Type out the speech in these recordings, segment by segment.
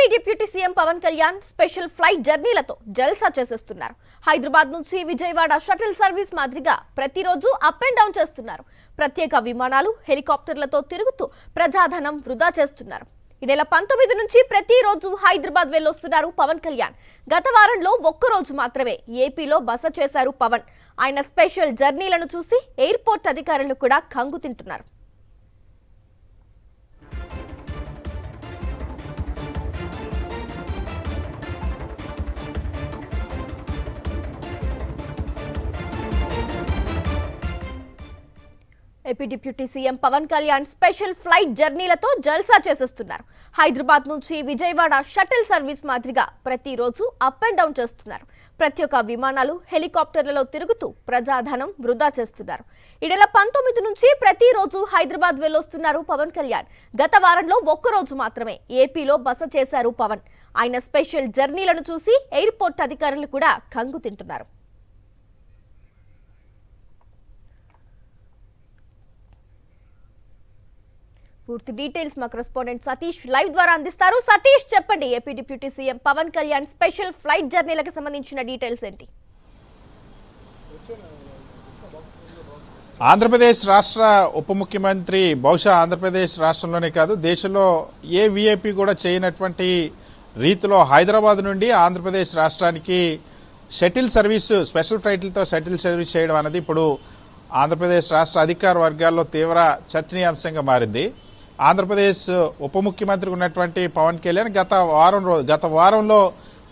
AP deputy CM Pawan Kalyan special flight జర్నీలతో జల్సా చేసేస్తున్నారు. హైదరాబాద్ నుంచి విజయవాడ షటిల్ సర్వీస్ మాదిరిగా ప్రతిరోజు అప్ అండ్ డౌన్ చేస్తున్నారు. ప్రత్యేక విమానాలు, హెలికాప్టర్లతో తిరుగుతూ ప్రజాధనం వృధా చేస్తున్నారు. ఈ నెల 19 నుంచి ప్రతిరోజు హైదరాబాద్ వెళ్ళొస్తున్నారు పవన్ కళ్యాణ్. గత వారంలో ఒక్కరోజు మాత్రమే ఏపీలో బస చేశారు పవన్. ఆయన స్పెషల్ జర్నీలను చూసి ఎయిర్పోర్ట్ అధికారులు కూడా కంగు తింటున్నారు. AP deputy CM Pawan Kalyan special flight జర్నీలతో జల్సా చేసేస్తున్నారు. హైదరాబాద్ నుంచి విజయవాడ షటిల్ సర్వీస్ మాదిరిగా ప్రతిరోజు అప్ అండ్ డౌన్ చేస్తున్నారు. ప్రత్యేక విమానాలు, హెలికాప్టర్లలో తిరుగుతూ ప్రజాధనం వృధా చేస్తున్నారు. ఈ నెల 19 నుంచి ప్రతిరోజు హైదరాబాద్ వెళ్ళొస్తున్నారు పవన్ కళ్యాణ్. గత వారంలో ఒక్కరోజు మాత్రమే ఏపీలో బస చేశారు పవన్. ఆయన స్పెషల్ జర్నీలను చూసి ఎయిర్పోర్ట్ అధికారులు కూడా కంగు తింటున్నారు. పూర్తి డీటెయిల్స్ మా కరెస్పాండెంట్ సతీష్ లైవ్ ద్వారా అందిస్తారు. సతీష్, చెప్పండి, AP deputy CM Pawan Kalyan special flight జర్నీలకు సంబంధించిన డీటెయిల్స్ ఏంటి? ఆంధ్రప్రదేశ్ రాష్ట్ర ఉప ముఖ్యమంత్రి బహుశా ఆంధ్రప్రదేశ్ రాష్ట్రంలోనే కాదు దేశంలో ఏ వీఐపీ కూడా చేయనటువంటి రీతిలో హైదరాబాద్ నుండి ఆంధ్రప్రదేశ్ రాష్ట్రానికి షటిల్ సర్వీసు, స్పెషల్ ఫ్లైట్లతో షటిల్ సర్వీస్ చేయడం అనేది ఇప్పుడు ఆంధ్రప్రదేశ్ రాష్ట్ర అధికార వర్గాల్లో తీవ్ర చర్చనీయాంశంగా మారింది. ఆంధ్రప్రదేశ్ ఉప ముఖ్యమంత్రి ఉన్నటువంటి పవన్ కళ్యాణ్ గత వారంలో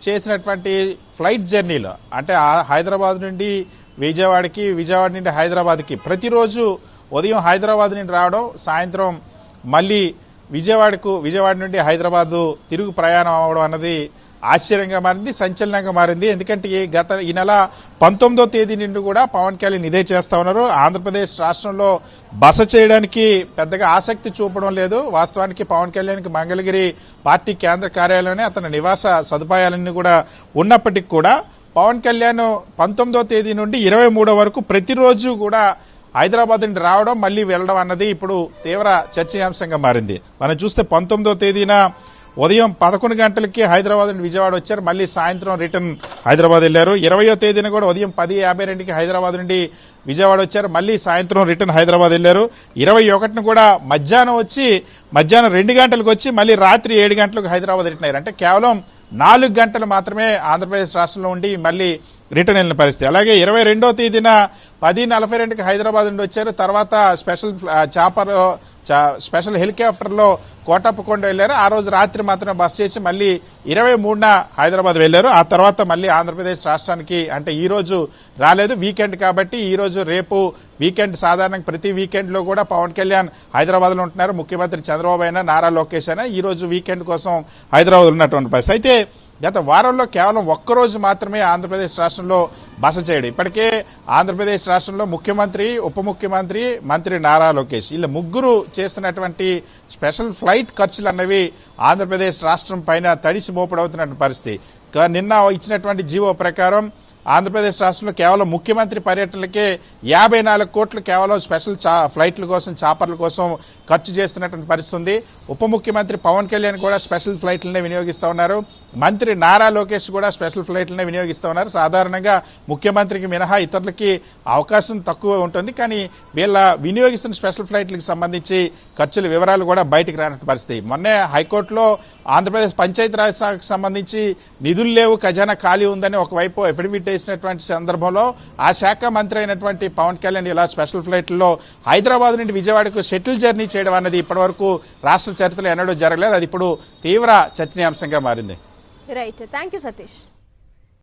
చేసినటువంటి ఫ్లైట్ జర్నీలు, అంటే హైదరాబాద్ నుండి విజయవాడకి, విజయవాడ నుండి హైదరాబాద్కి ప్రతిరోజు ఉదయం హైదరాబాద్ నుండి రావడం, సాయంత్రం మళ్ళీ విజయవాడ నుండి హైదరాబాద్ తిరుగు ప్రయాణం అవ్వడం అన్నది ఆశ్చర్యంగా మారింది, సంచలనంగా మారింది. ఎందుకంటే ఈ నెల 19వ తేదీ నుండి కూడా పవన్ కళ్యాణ్ ఇదే చేస్తా ఉన్నారు. ఆంధ్రప్రదేశ్ రాష్ట్రంలో బస చేయడానికి పెద్దగా ఆసక్తి చూపడం లేదు. వాస్తవానికి పవన్ కళ్యాణ్కి మంగళగిరి పార్టీ కేంద్ర కార్యాలయంలోనే అతని నివాస సదుపాయాలన్నీ కూడా ఉన్నప్పటికీ కూడా పవన్ కళ్యాణ్ 19వ తేదీ నుండి 23వ వరకు ప్రతిరోజు కూడా హైదరాబాద్ నుండి రావడం, మళ్లీ వెళ్లడం అన్నది ఇప్పుడు తీవ్ర చర్చనీయాంశంగా మారింది. మనం చూస్తే 19వ తేదీన ఉదయం 11 గంటలకి హైదరాబాద్ నుండి విజయవాడ వచ్చారు, మళ్ళీ సాయంత్రం రిటర్న్ హైదరాబాద్ వెళ్లారు. 20వ తేదీన కూడా ఉదయం 10:52కి హైదరాబాద్ నుండి విజయవాడ వచ్చారు, మళ్ళీ సాయంత్రం రిటర్న్ హైదరాబాద్ వెళ్లారు. 21న కూడా మధ్యాహ్నం 2 గంటలకు వచ్చి మళ్ళీ రాత్రి 7 గంటలకు హైదరాబాద్ రిటర్న్ అయ్యారు. అంటే కేవలం 4 గంటలు మాత్రమే ఆంధ్రప్రదేశ్ రాష్ట్రంలో ఉండి మళ్ళీ రిటర్న్ వెళ్ళిన పరిస్థితి. అలాగే 22వ తేదీన 10:42కి హైదరాబాద్ నుండి వచ్చారు. తర్వాత స్పెషల్ హెలికాప్టర్లో కోటప్పకొండ వెళ్లారు. ఆ రోజు రాత్రి మాత్రం బస్ చేసి మళ్ళీ 23న హైదరాబాద్ వెళ్లారు. ఆ తర్వాత మళ్ళీ ఆంధ్రప్రదేశ్ రాష్ట్రానికి, అంటే ఈ రోజు రాలేదు, వీకెండ్ కాబట్టి ఈ రోజు రేపు వీకెండ్. సాధారణంగా ప్రతి వీకెండ్ లో కూడా పవన్ కళ్యాణ్ హైదరాబాద్ లో ఉంటున్నారు. ముఖ్యమంత్రి చంద్రబాబు అయినా, నారా లోకేష్ అయినా ఈ రోజు వీకెండ్ కోసం హైదరాబాద్ ఉన్నటువంటి పరిస్థితి. అయితే గత వారంలో కేవలం ఒక్కరోజు మాత్రమే ఆంధ్రప్రదేశ్ రాష్ట్రంలో బస చేయడం. ఇప్పటికే ఆంధ్రప్రదేశ్ రాష్ట్రంలో ముఖ్యమంత్రి, ఉప ముఖ్యమంత్రి, మంత్రి నారా లోకేష్ వీళ్ళ ముగ్గురు చేస్తున్నటువంటి స్పెషల్ ఫ్లైట్ ఖర్చులు అన్నవి ఆంధ్రప్రదేశ్ రాష్ట్రం పైన తడిసి మోపడవుతున్న పరిస్థితి. నిన్న ఇచ్చినటువంటి జీవో ప్రకారం ఆంధ్రప్రదేశ్ రాష్ట్రంలో కేవలం ముఖ్యమంత్రి పర్యటనలకే 54 కోట్లు కేవలం స్పెషల్ ఫ్లైట్ల కోసం, చాపర్ల కోసం ఖర్చు చేస్తున్నటువంటి పరిస్థితి ఉంది. ఉప ముఖ్యమంత్రి పవన్ కళ్యాణ్ కూడా స్పెషల్ ఫ్లైట్లనే వినియోగిస్తా ఉన్నారు. మంత్రి నారా లోకేష్ కూడా స్పెషల్ ఫ్లైట్లనే వినియోగిస్తా ఉన్నారు. సాధారణంగా ముఖ్యమంత్రికి మినహా ఇతరులకి అవకాశం తక్కువ ఉంటుంది, కానీ వీళ్ళ వినియోగిస్తున్న స్పెషల్ ఫ్లైట్లకు సంబంధించి ఖర్చుల వివరాలు కూడా బయటకు రానటువంటి పరిస్థితి. మొన్నే హైకోర్టులో ఆంధ్రప్రదేశ్ పంచాయతీరాజ్ శాఖకు సంబంధించి నిధులు లేవు, ఖజానా ఖాళీ ఉందని ఒకవైపు అఫిడవిట్ వేసినటువంటి సందర్భంలో ఆ శాఖ మంత్రి అయినటువంటి పవన్ కళ్యాణ్ ఇలా స్పెషల్ ఫ్లైట్లో హైదరాబాద్ నుండి విజయవాడకు షటిల్ జర్నీ చేయడం అన్నది ఇప్పటివరకు రాష్ట్ర చరిత్రలో ఎన్నడూ జరగలేదు. అది ఇప్పుడు తీవ్ర చర్చనీయాంశంగా మారింది. Right, thank you Satish.